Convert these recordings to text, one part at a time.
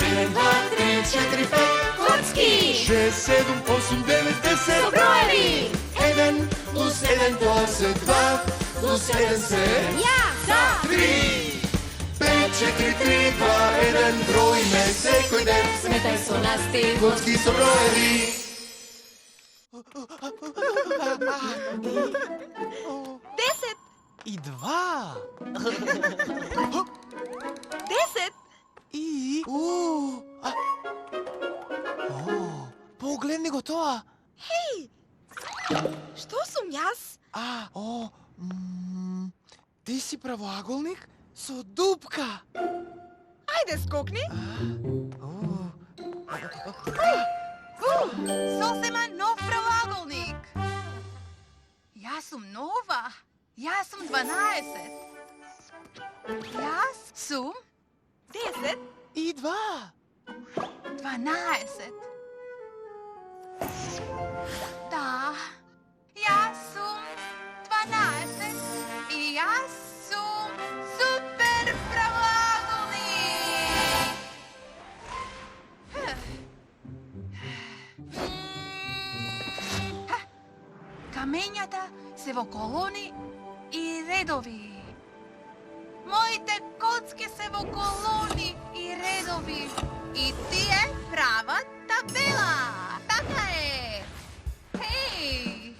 1, 2, 3, 4, 5. Kocki! 6, 7, 8, 9, 10. Со броеви! 1 плюс 1 тоа 2 плюс 1 се Ја! За! 3. 5, 4, 3, 2, 1. Броиме секој ден. Сметај со нас ти! Коцки со броеви. 10! И 2. 10! И... Погледни го тоа. Хеј! Што сум јас? Ти си правоаголник со дупка. Ајде скокни! Сосема нов правоаголник! Јас сум нова! Јас сум 12! Јас сум 10! И 2. 12! Да, јас сум 12 и јас сум супер правоаголник! Камењата се во колони и редови. Моите коцки се во колони и редови. И тие прават табела. Така е. Хеј!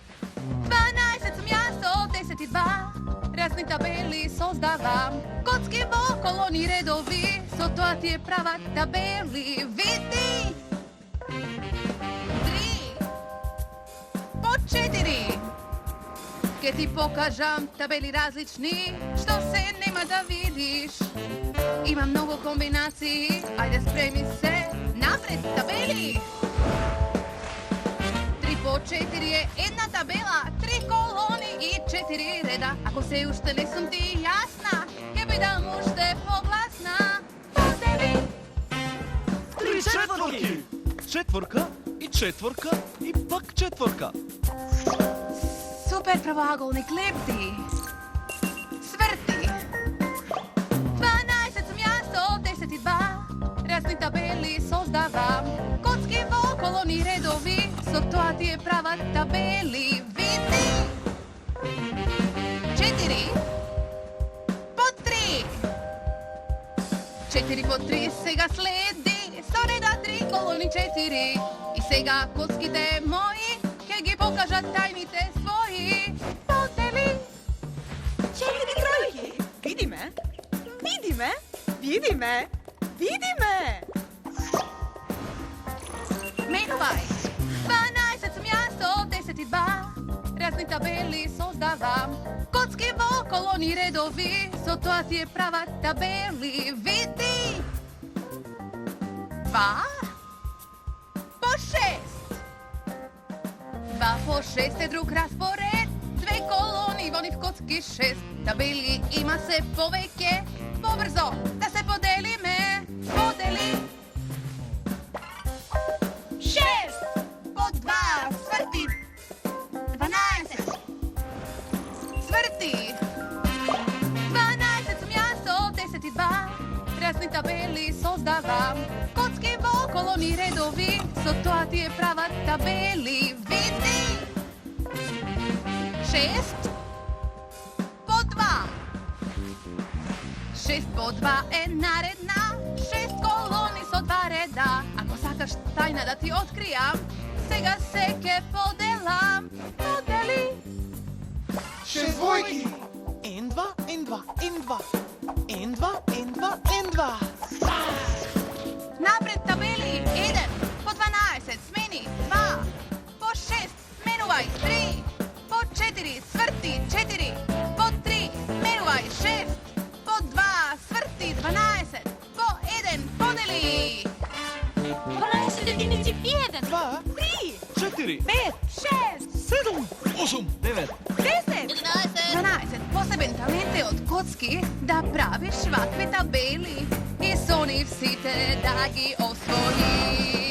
12 сум јас, од 10 и 2. Разни табели создавам. Коцки во колони и редови. Со тоа тие прават табели. Види! 3 по 4. Ке ти покажам табели различни, што се нема да видиш. Има многу комбинации, ајде спреми се, напред табели! 3 по 4 е една табела, 3 колони и 4 реда. Ако се уште не сум ти јасна, ќе бидам уште погласна. Подели! 3 четворки. Четворка и четворка и пак четворка. Супер правоаголник лепти. Сврти. 12 сум јас, од 10 и 2. Разни табели создавам. Коцки во колони редови. Со тоа тие прават табели. Види! 4 по 3. 4 по 3 сега следи. Со реда 3 колони 4. И сега коцките мои ќе ги покажат тајните своји. Подели! 4 тројки. Види ме. Види ме. Види ме. Види ме. Менувај. 12 сум јас, од 10 и 2. Разни табели создавам. Коцки во колони и редови. Со тоа тие прават табели. Види! 2 по 6. 2 по 6 е друг распоред. 2 колони во нив коцки 6. Табели има се повеќе. Побрзо да се поделиме. Подели. 6 по 2 сврти. 12 сврти. 12 сум јас, од 10 и 2. Разни табели создавам. Коцки во колони и редови. Со тоа тие прават табели. Види! 6 по 2. 6 по 2 е наредна. 6 колони со 2 реда. Ако сакаш тајна да ти откријам, сега се ке поделам. Подели! 6 двојки. N2, N2, N2. N2, N2, N2. Напред табели. 1 по 12. Смени. 2 по 6. Менувај. 3 по 4. Сврти. 4 по 3. Менувај. 6 по 2. Сврти. 12 по 1. Подели. 12 единици и 1. 2, 3 4, 5 6 7, 8, 9. 10 11. 12. Посебен талент е од коцки да правиш вакви табели и со нив сите да ги освоиш.